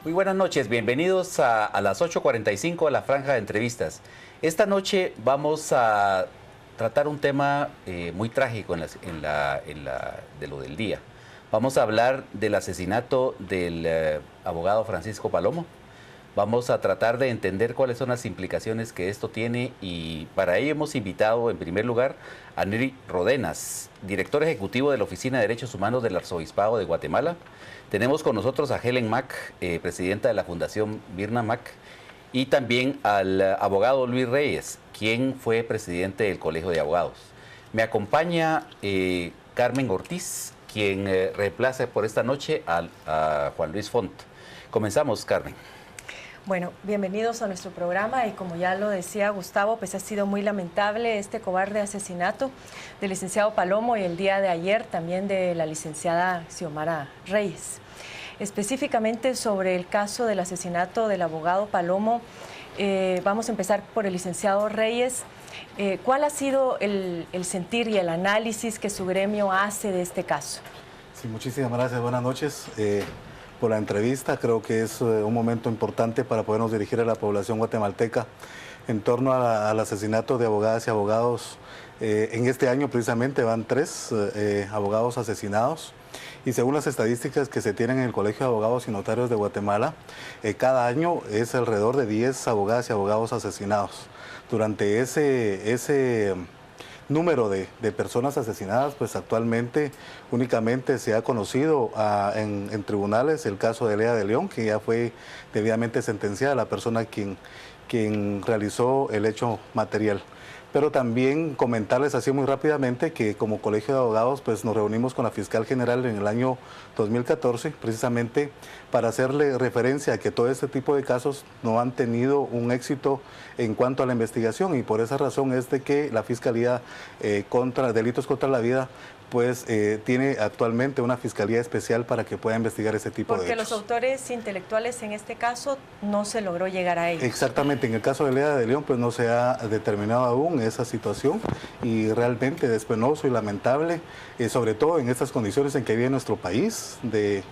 Muy buenas noches, bienvenidos a las 8:45 a la franja de entrevistas. Esta noche vamos a tratar un tema muy trágico de lo del día. Vamos a hablar del asesinato del abogado Francisco Palomo. Vamos a tratar de entender cuáles son las implicaciones que esto tiene y para ello hemos invitado en primer lugar a Neri Rodenas, director ejecutivo de la Oficina de Derechos Humanos del Arzobispado de Guatemala. Tenemos con nosotros a Helen Mack, presidenta de la Fundación Mirna Mack, y también al abogado Luis Reyes, quien fue presidente del Colegio de Abogados. Me acompaña Carmen Ortiz, quien reemplaza por esta noche a Juan Luis Font. Comenzamos, Carmen. Bueno, bienvenidos a nuestro programa y como ya lo decía Gustavo, pues ha sido muy lamentable este cobarde asesinato del licenciado Palomo y el día de ayer también de la licenciada Xiomara Reyes. Específicamente sobre el caso del asesinato del abogado Palomo, vamos a empezar por el licenciado Reyes. ¿Cuál ha sido el sentir y el análisis que su gremio hace de este caso? Sí, muchísimas gracias, buenas noches por la entrevista. Creo que es un momento importante para podernos dirigir a la población guatemalteca en torno al asesinato de abogadas y abogados. En este año precisamente van 3 abogados asesinados. Y según las estadísticas que se tienen en el Colegio de Abogados y Notarios de Guatemala, cada año es alrededor de 10 abogadas y abogados asesinados. Durante ese número de personas asesinadas, pues actualmente únicamente se ha conocido en tribunales el caso de Lea de León, que ya fue debidamente sentenciada, la persona quien realizó el hecho material. Pero también comentarles así muy rápidamente que como Colegio de Abogados pues nos reunimos con la Fiscal General en el año 2014 precisamente para hacerle referencia a que todo este tipo de casos no han tenido un éxito en cuanto a la investigación y por esa razón es de que la Fiscalía contra Delitos contra la Vida pues tiene actualmente una fiscalía especial para que pueda investigar ese tipo de hechos. Porque los autores intelectuales en este caso no se logró llegar a ellos. Exactamente, en el caso de Lea de León pues no se ha determinado aún esa situación y realmente es penoso y lamentable, sobre todo en estas condiciones en que vive nuestro país de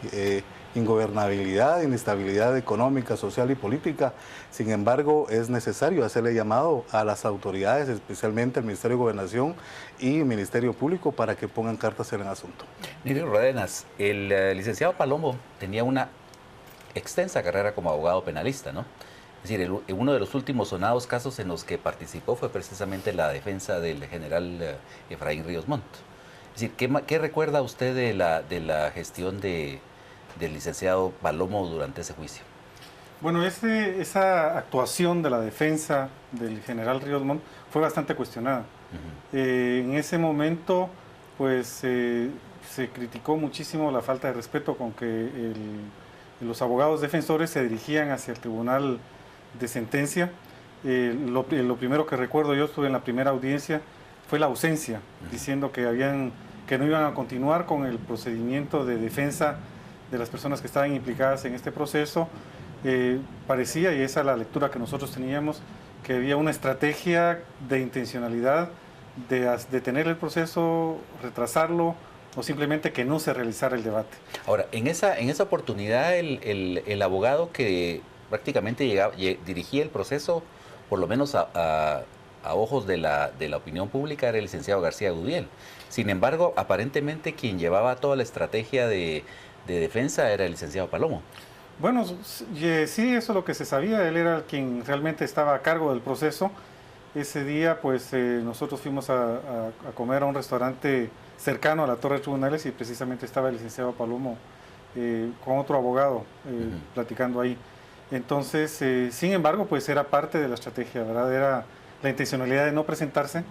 ingobernabilidad, inestabilidad económica, social y política. Sin embargo, es necesario hacerle llamado a las autoridades, especialmente al Ministerio de Gobernación y Ministerio Público, para que pongan cartas en el asunto. Neri Rodenas, el licenciado Palomo tenía una extensa carrera como abogado penalista, ¿no? Es decir, uno de los últimos sonados casos en los que participó fue precisamente la defensa del general Efraín Ríos Montt. Es decir, ¿qué recuerda usted de la gestión del licenciado Palomo durante ese juicio? Bueno, esa actuación de la defensa del general Ríos Montt fue bastante cuestionada. En ese momento, pues, se criticó muchísimo la falta de respeto con que los abogados defensores se dirigían hacia el tribunal de sentencia. Lo primero que recuerdo, yo estuve en la primera audiencia, fue la ausencia, diciendo que no iban a continuar con el procedimiento de defensa de las personas que estaban implicadas en este proceso. Parecía, y esa es la lectura que nosotros teníamos, que había una estrategia de intencionalidad de detener el proceso, retrasarlo o simplemente que no se realizara el debate. Ahora, en esa oportunidad el abogado que prácticamente dirigía el proceso, por lo menos a ojos de la opinión pública, era el licenciado García Gudiel. Sin embargo, aparentemente quien llevaba toda la estrategia de defensa era el licenciado Palomo. Bueno, sí, eso es lo que se sabía. Él era quien realmente estaba a cargo del proceso. Ese día, pues, nosotros fuimos a comer a un restaurante cercano a la Torre de Tribunales y precisamente estaba el licenciado Palomo con otro abogado platicando ahí. Entonces, sin embargo, pues era parte de la estrategia, ¿verdad? Era la intencionalidad de no presentarse,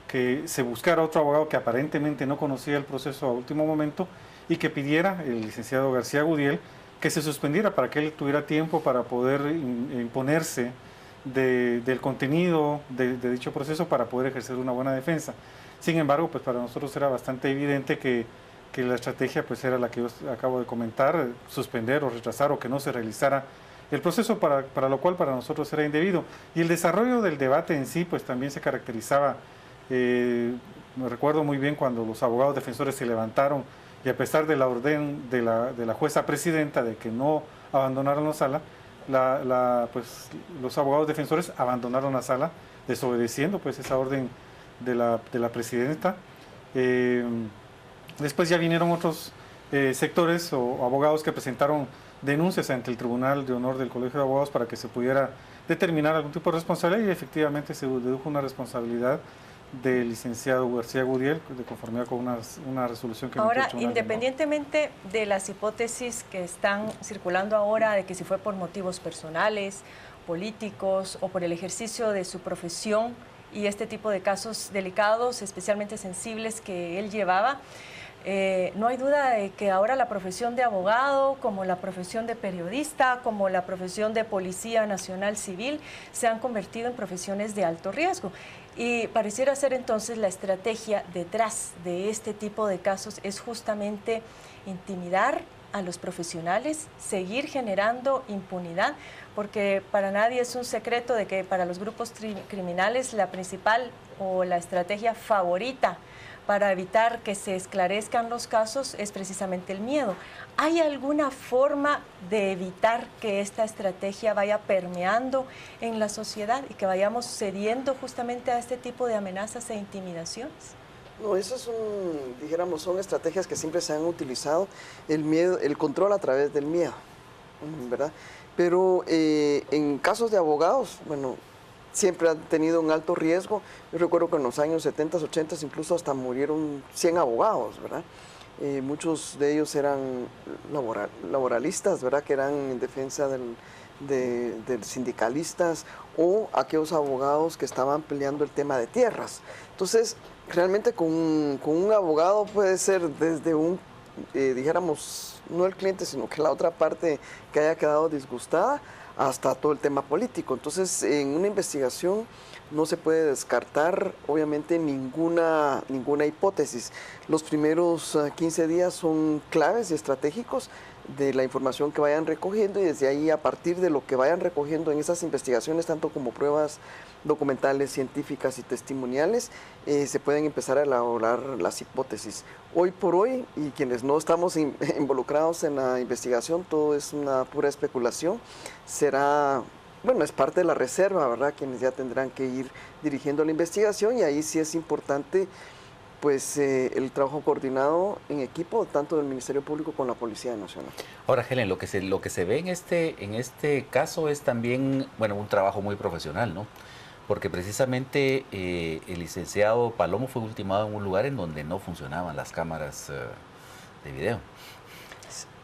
que se buscara otro abogado que aparentemente no conocía el proceso a último momento y que pidiera, el licenciado García Gudiel, que se suspendiera para que él tuviera tiempo para poder imponerse del contenido de dicho proceso para poder ejercer una buena defensa. Sin embargo, pues para nosotros era bastante evidente que la estrategia pues era la que yo acabo de comentar, suspender o retrasar o que no se realizara el proceso, para lo cual para nosotros era indebido. Y el desarrollo del debate en sí pues también se caracterizaba, me recuerdo muy bien cuando los abogados defensores se levantaron y a pesar de la orden de la jueza presidenta de que no abandonaron la sala, pues, los abogados defensores abandonaron la sala, desobedeciendo pues esa orden de la presidenta. Después ya vinieron otros sectores o abogados que presentaron denuncias ante el Tribunal de Honor del Colegio de Abogados para que se pudiera determinar algún tipo de responsabilidad, y efectivamente se dedujo una responsabilidad del licenciado García Gudiel de conformidad con una resolución que ahora, emitió el Tribunal independientemente de las hipótesis que están circulando ahora de que si fue por motivos personales, políticos o por el ejercicio de su profesión y este tipo de casos delicados, especialmente sensibles que él llevaba, no hay duda de que ahora la profesión de abogado, como la profesión de periodista, como la profesión de policía nacional civil, se han convertido en profesiones de alto riesgo. Y pareciera ser entonces la estrategia detrás de este tipo de casos es justamente intimidar a los profesionales, seguir generando impunidad, porque para nadie es un secreto de que para los grupos criminales la principal o la estrategia favorita para evitar que se esclarezcan los casos es precisamente el miedo. ¿Hay alguna forma de evitar que esta estrategia vaya permeando en la sociedad y que vayamos cediendo justamente a este tipo de amenazas e intimidaciones? No, eso es dijéramos, son estrategias que siempre se han utilizado, el miedo, el control a través del miedo, ¿verdad? Pero en casos de abogados, bueno, siempre han tenido un alto riesgo. Yo recuerdo que en los años 70, 80 incluso hasta murieron 100 abogados, ¿verdad? Muchos de ellos eran laboralistas, ¿verdad? Que eran en defensa de sindicalistas o aquellos abogados que estaban peleando el tema de tierras. Entonces, realmente con un abogado puede ser desde dijéramos, no el cliente, sino que la otra parte que haya quedado disgustada, hasta todo el tema político. Entonces, en una investigación no se puede descartar, obviamente, ninguna hipótesis. Los primeros 15 días son claves y estratégicos de la información que vayan recogiendo, y desde ahí, a partir de lo que vayan recogiendo en esas investigaciones, tanto como pruebas documentales, científicas y testimoniales, se pueden empezar a elaborar las hipótesis. Hoy por hoy, y quienes no estamos involucrados en la investigación, todo es una pura especulación. Bueno, es parte de la reserva, ¿verdad? Quienes ya tendrán que ir dirigiendo la investigación, y ahí sí es importante pues el trabajo coordinado en equipo, tanto del Ministerio Público con la Policía Nacional. Ahora, Helen, lo que se ve en este caso es también, bueno, un trabajo muy profesional, ¿no? Porque precisamente el licenciado Palomo fue ultimado en un lugar en donde no funcionaban las cámaras de video.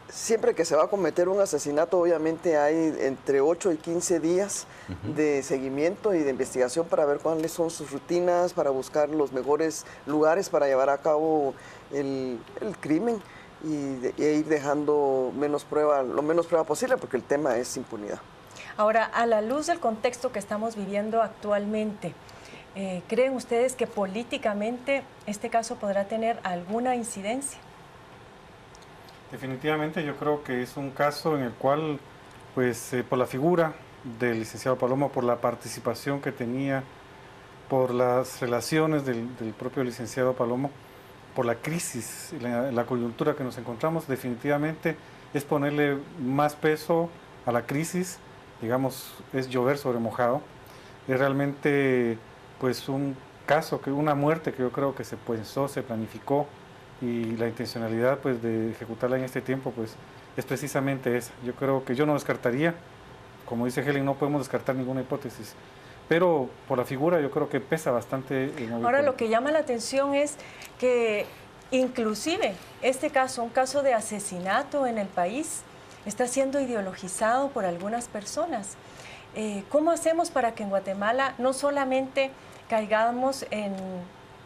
Siempre que se va a cometer un asesinato, obviamente hay entre 8 y 15 días de seguimiento y de investigación para ver cuáles son sus rutinas, para buscar los mejores lugares para llevar a cabo el crimen e ir dejando lo menos prueba posible, porque el tema es impunidad. Ahora, a la luz del contexto que estamos viviendo actualmente, ¿creen ustedes que políticamente este caso podrá tener alguna incidencia? Definitivamente yo creo que es un caso en el cual, pues por la figura del licenciado Palomo, por la participación que tenía, por las relaciones del propio licenciado Palomo, por la crisis, la coyuntura que nos encontramos, definitivamente es ponerle más peso a la crisis, digamos, es llover sobre mojado. Es realmente pues un caso, una muerte que yo creo que se pensó, se planificó, y la intencionalidad pues de ejecutarla en este tiempo pues es precisamente esa. Yo creo que yo no descartaría, como dice Helen, no podemos descartar ninguna hipótesis, pero por la figura yo creo que pesa bastante. Ahora, lo que llama la atención es que inclusive este caso, un caso de asesinato en el país, está siendo ideologizado por algunas personas. ¿Cómo hacemos para que en Guatemala no solamente caigamos en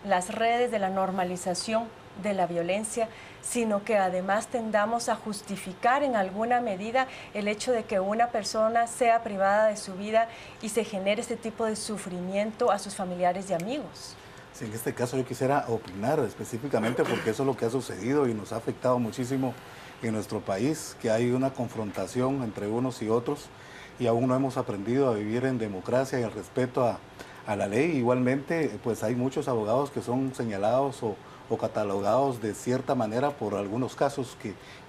las redes de la normalización de la violencia, sino que además tendamos a justificar en alguna medida el hecho de que una persona sea privada de su vida y se genere este tipo de sufrimiento a sus familiares y amigos? Sí, en este caso yo quisiera opinar específicamente porque eso es lo que ha sucedido y nos ha afectado muchísimo en nuestro país, que hay una confrontación entre unos y otros y aún no hemos aprendido a vivir en democracia y el respeto a la ley. Igualmente, pues hay muchos abogados que son señalados o o catalogados de cierta manera por algunos casos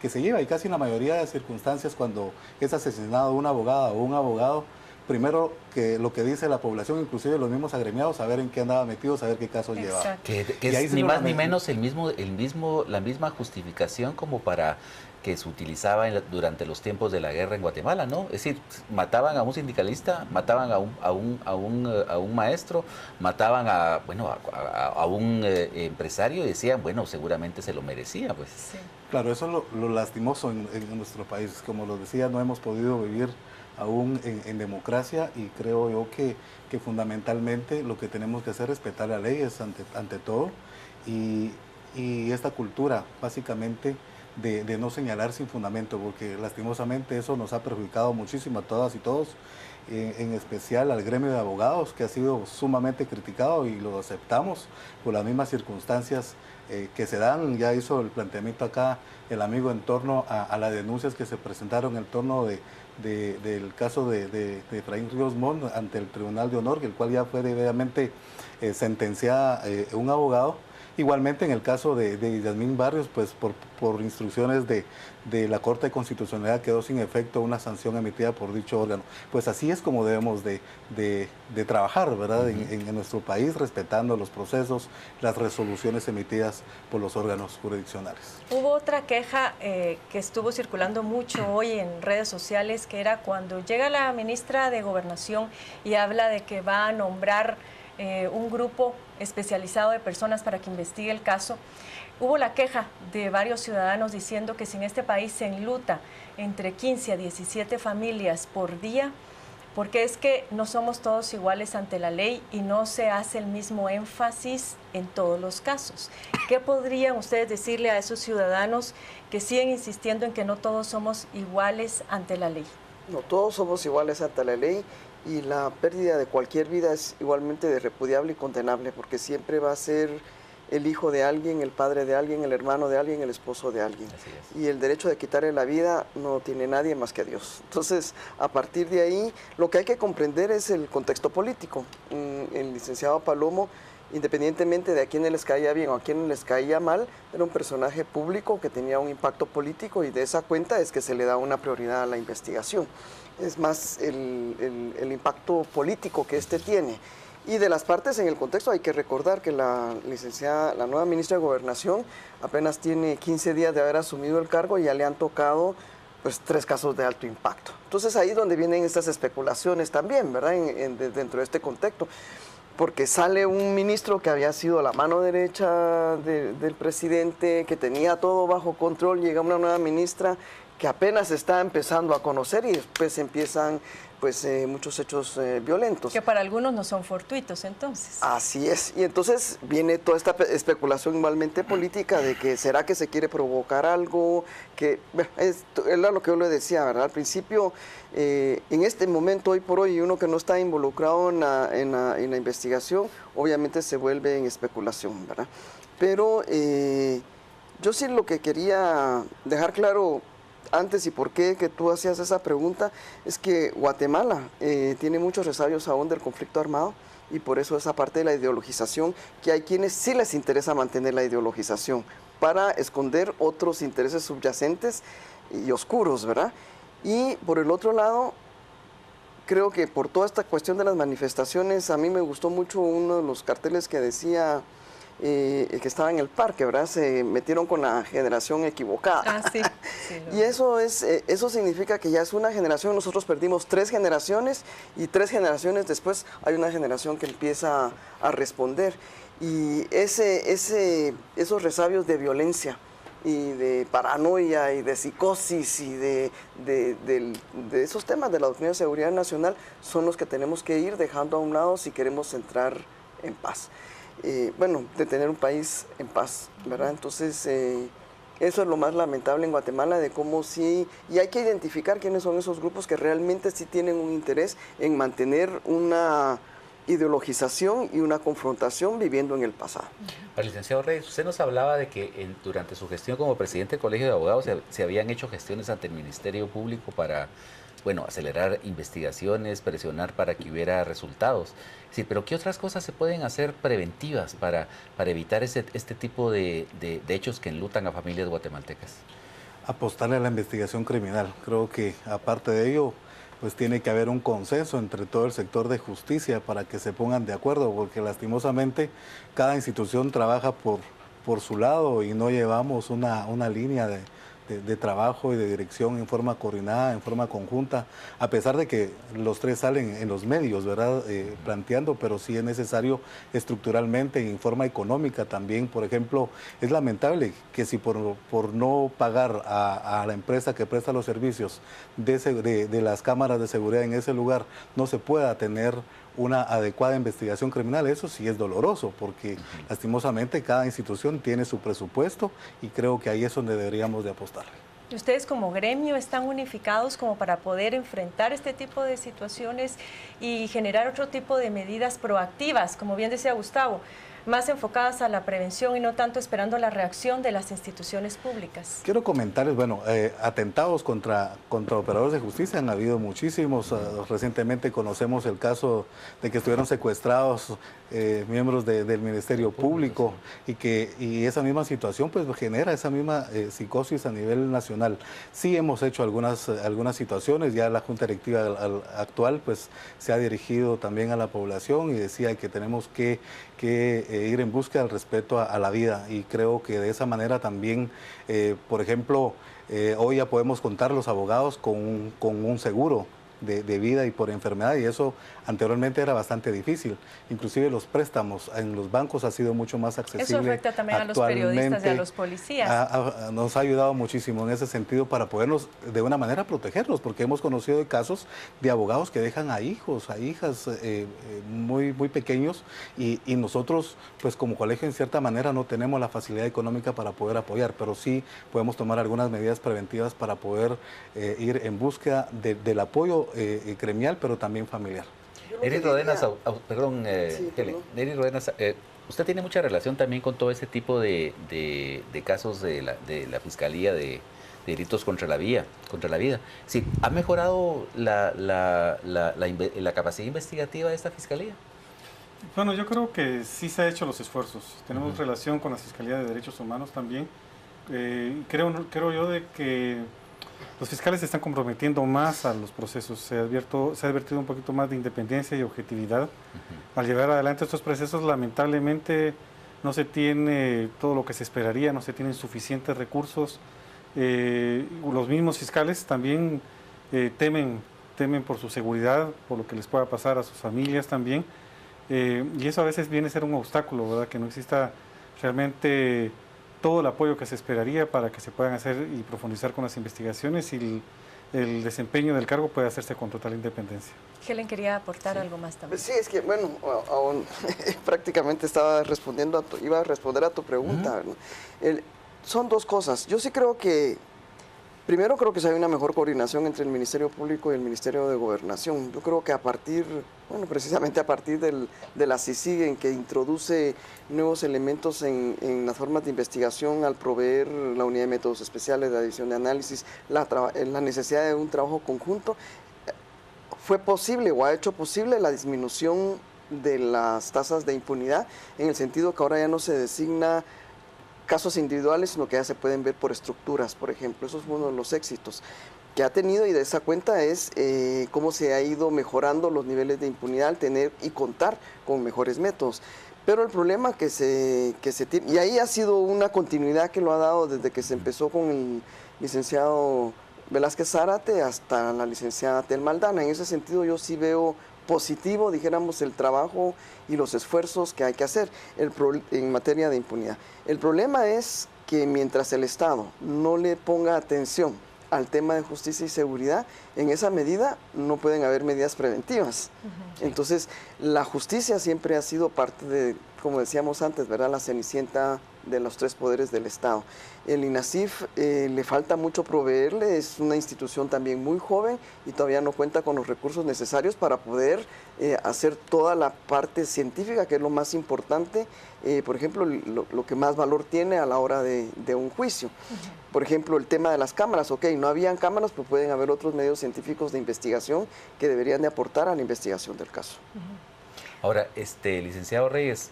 que se lleva, y casi en la mayoría de circunstancias cuando es asesinado una abogada o un abogado, primero que lo que dice la población, inclusive los mismos agremiados, saber en qué andaba metido, saber qué casos llevaba. Que es ni más ni menos la misma justificación como para que se utilizaba durante los tiempos de la guerra en Guatemala, ¿no? Es decir, mataban a un sindicalista, mataban a un maestro, mataban a un empresario y decían, bueno, seguramente se lo merecía, pues. Sí. Claro, eso es lo lastimoso en nuestro país. Como lo decía, no hemos podido vivir aún en democracia, y creo yo que fundamentalmente lo que tenemos que hacer es respetar la ley ante todo, y esta cultura básicamente de no señalar sin fundamento, porque lastimosamente eso nos ha perjudicado muchísimo a todas y todos, en especial al gremio de abogados, que ha sido sumamente criticado, y lo aceptamos por las mismas circunstancias que se dan. Ya hizo el planteamiento acá el amigo en torno a las denuncias que se presentaron en torno del caso de Efraín Ríos Montt ante el Tribunal de Honor, el cual ya fue debidamente sentenciada un abogado. Igualmente en el caso de Yasmín Barrios, pues por instrucciones de la Corte de Constitucionalidad quedó sin efecto una sanción emitida por dicho órgano. Pues así es como debemos de trabajar, ¿verdad? En nuestro país, respetando los procesos, las resoluciones emitidas por los órganos jurisdiccionales. Hubo otra queja que estuvo circulando mucho hoy en redes sociales, que era cuando llega la ministra de Gobernación y habla de que va a nombrar un grupo especializado de personas para que investigue el caso. Hubo la queja de varios ciudadanos diciendo que si en este país se enluta entre 15 a 17 familias por día, porque es que no somos todos iguales ante la ley y no se hace el mismo énfasis en todos los casos. ¿Qué podrían ustedes decirle a esos ciudadanos que siguen insistiendo en que no todos somos iguales ante la ley? No, todos somos iguales ante la ley, y la pérdida de cualquier vida es igualmente de repudiable y condenable, porque siempre va a ser el hijo de alguien, el padre de alguien, el hermano de alguien, el esposo de alguien. Y el derecho de quitarle la vida no tiene nadie más que Dios. Entonces, a partir de ahí, lo que hay que comprender es el contexto político. El licenciado Palomo, independientemente de a quién les caía bien o a quién les caía mal, era un personaje público que tenía un impacto político, y de esa cuenta es que se le da una prioridad a la investigación. Es más el impacto político que este tiene. Y de las partes en el contexto hay que recordar que la nueva ministra de Gobernación apenas tiene 15 días de haber asumido el cargo y ya le han tocado pues 3 casos de alto impacto. Entonces ahí es donde vienen estas especulaciones también, ¿verdad? Dentro de este contexto. Porque sale un ministro que había sido la mano derecha del presidente, que tenía todo bajo control, llega una nueva ministra que apenas está empezando a conocer, y después empiezan pues muchos hechos violentos. Que para algunos no son fortuitos, entonces. Así es, y entonces viene toda esta especulación igualmente política de que será que se quiere provocar algo, que era lo que yo le decía, ¿verdad? Al principio, en este momento, hoy por hoy, uno que no está involucrado en la investigación, obviamente se vuelve en especulación, ¿verdad? Pero yo sí lo que quería dejar claro antes, y por qué que tú hacías esa pregunta, es que Guatemala tiene muchos resabios aún del conflicto armado, y por eso esa parte de la ideologización, que hay quienes sí les interesa mantener la ideologización para esconder otros intereses subyacentes y oscuros, ¿verdad? Y por el otro lado, creo que por toda esta cuestión de las manifestaciones, a mí me gustó mucho uno de los carteles que decía que estaba en el parque, ¿verdad? Se metieron con la generación equivocada. Ah, sí. Y eso significa que ya es una generación. Nosotros perdimos 3 generaciones, y 3 generaciones después hay una generación que empieza a responder. Y esos resabios de violencia y de paranoia y de psicosis y de esos temas de la doctrina de seguridad nacional son los que tenemos que ir dejando a un lado si queremos entrar en paz. De tener un país en paz, ¿verdad? Entonces, eso es lo más lamentable en Guatemala, de cómo sí, y hay que identificar quiénes son esos grupos que realmente sí tienen un interés en mantener una ideologización y una confrontación viviendo en el pasado. Licenciado Reyes, usted nos hablaba de que durante su gestión como presidente del Colegio de Abogados se habían hecho gestiones ante el Ministerio Público bueno, acelerar investigaciones, presionar para que hubiera resultados. Sí, pero ¿qué otras cosas se pueden hacer preventivas para evitar este tipo de hechos que enlutan a familias guatemaltecas? Apostarle a la investigación criminal. Creo que aparte de ello, pues tiene que haber un consenso entre todo el sector de justicia para que se pongan de acuerdo, porque lastimosamente cada institución trabaja por su lado y no llevamos una línea de trabajo y de dirección en forma coordinada, en forma conjunta, a pesar de que los tres salen en los medios, ¿verdad? Planteando, pero sí es necesario estructuralmente y en forma económica también. Por ejemplo, es lamentable que si por no pagar a la empresa que presta los servicios de las cámaras de seguridad en ese lugar no se pueda tener una adecuada investigación criminal. Eso sí es doloroso, porque lastimosamente cada institución tiene su presupuesto y creo que ahí es donde deberíamos de apostar. ¿Y ustedes como gremio están unificados como para poder enfrentar este tipo de situaciones y generar otro tipo de medidas proactivas, como bien decía Gustavo, más enfocadas a la prevención y no tanto esperando la reacción de las instituciones públicas? Quiero comentarles, bueno, atentados contra operadores de justicia han habido muchísimos. Recientemente conocemos el caso de que estuvieron secuestrados miembros del Ministerio Público y esa misma situación pues genera esa misma psicosis a nivel nacional. Sí hemos hecho algunas situaciones, ya la Junta Directiva actual pues se ha dirigido también a la población y decía que tenemos que ir en busca del respeto a la vida, y creo que de esa manera también, por ejemplo, hoy ya podemos contar los abogados con un seguro de vida y por enfermedad, y eso anteriormente era bastante difícil. Inclusive los préstamos en los bancos ha sido mucho más accesible. Eso afecta también a los periodistas y a los policías. Nos ha ayudado muchísimo en ese sentido para podernos de una manera protegerlos, porque hemos conocido casos de abogados que dejan a hijos, a hijas muy pequeños, y nosotros pues como colegio en cierta manera no tenemos la facilidad económica para poder apoyar, pero sí podemos tomar algunas medidas preventivas para poder ir en búsqueda del apoyo gremial, pero también familiar. Neri Rodenas, Neri Rodenas, usted tiene mucha relación también con todo este tipo de casos de la Fiscalía de delitos contra la vida. Sí, ¿ha mejorado la capacidad investigativa de esta Fiscalía? Bueno, yo creo que sí se ha hecho los esfuerzos. Tenemos relación con la Fiscalía de Derechos Humanos también. Creo yo de que los fiscales se están comprometiendo más a los procesos, se ha advertido un poquito más de independencia y objetividad. Al llevar adelante estos procesos, lamentablemente no se tiene todo lo que se esperaría, no se tienen suficientes recursos. Los mismos fiscales también temen por su seguridad, por lo que les pueda pasar a sus familias también. Y eso a veces viene a ser un obstáculo, ¿verdad? Que no exista realmente todo el apoyo que se esperaría para que se puedan hacer y profundizar con las investigaciones, y el desempeño del cargo puede hacerse con total independencia. Helen quería aportar algo más también. Sí, es que, bueno, aún prácticamente iba a responder a tu pregunta. ¿No? Son dos cosas. Yo sí creo que, primero creo que si hay una mejor coordinación entre el Ministerio Público y el Ministerio de Gobernación. Yo creo que precisamente a partir de la CICIG, en que introduce nuevos elementos en las formas de investigación al proveer la unidad de métodos especiales, la división de análisis, la necesidad de un trabajo conjunto, fue posible o ha hecho posible la disminución de las tasas de impunidad, en el sentido que ahora ya no se designa casos individuales, sino que ya se pueden ver por estructuras, por ejemplo. Eso es uno de los éxitos que ha tenido, y de esa cuenta es cómo se ha ido mejorando los niveles de impunidad al tener y contar con mejores métodos. Pero el problema que se tiene, y ahí ha sido una continuidad que lo ha dado desde que se empezó con el licenciado Velázquez Zárate hasta la licenciada Tel Maldana. En ese sentido yo sí veo positivo, dijéramos, el trabajo y los esfuerzos que hay que hacer en materia de impunidad. El problema es que mientras el Estado no le ponga atención al tema de justicia y seguridad, en esa medida no pueden haber medidas preventivas. Entonces, la justicia siempre ha sido parte como decíamos antes, ¿verdad? La cenicienta de los 3 poderes del Estado. El INASIF le falta mucho proveerle, es una institución también muy joven y todavía no cuenta con los recursos necesarios para poder hacer toda la parte científica, que es lo más importante, por ejemplo, lo que más valor tiene a la hora de un juicio. Por ejemplo, el tema de las cámaras, ok, no habían cámaras, pero pueden haber otros medios científicos de investigación que deberían de aportar a la investigación del caso. Ahora, licenciado Reyes,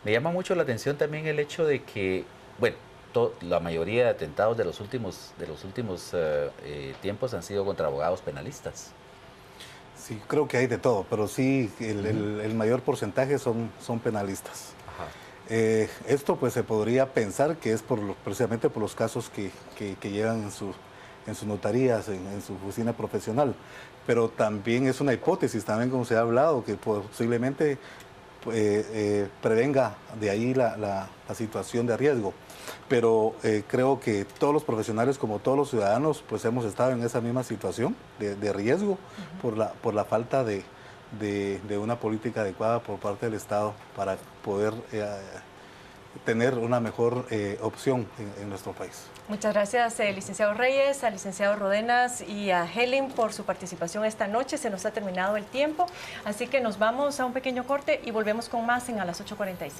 me llama mucho la atención también el hecho de que, bueno, la mayoría de atentados de los últimos tiempos han sido contra abogados penalistas. Sí, creo que hay de todo, pero sí, el mayor porcentaje son penalistas. Ajá. Esto pues se podría pensar que es precisamente por los casos que llevan en sus notarías, en su oficina profesional, pero también es una hipótesis, también como se ha hablado, que posiblemente prevenga de ahí la situación de riesgo. Pero creo que todos los profesionales, como todos los ciudadanos, pues hemos estado en esa misma situación de riesgo por la falta de una política adecuada por parte del Estado para poder tener una mejor opción en nuestro país. Muchas gracias, licenciado Reyes, al licenciado Rodenas y a Helen por su participación esta noche. Se nos ha terminado el tiempo, así que nos vamos a un pequeño corte y volvemos con más a las 8:45.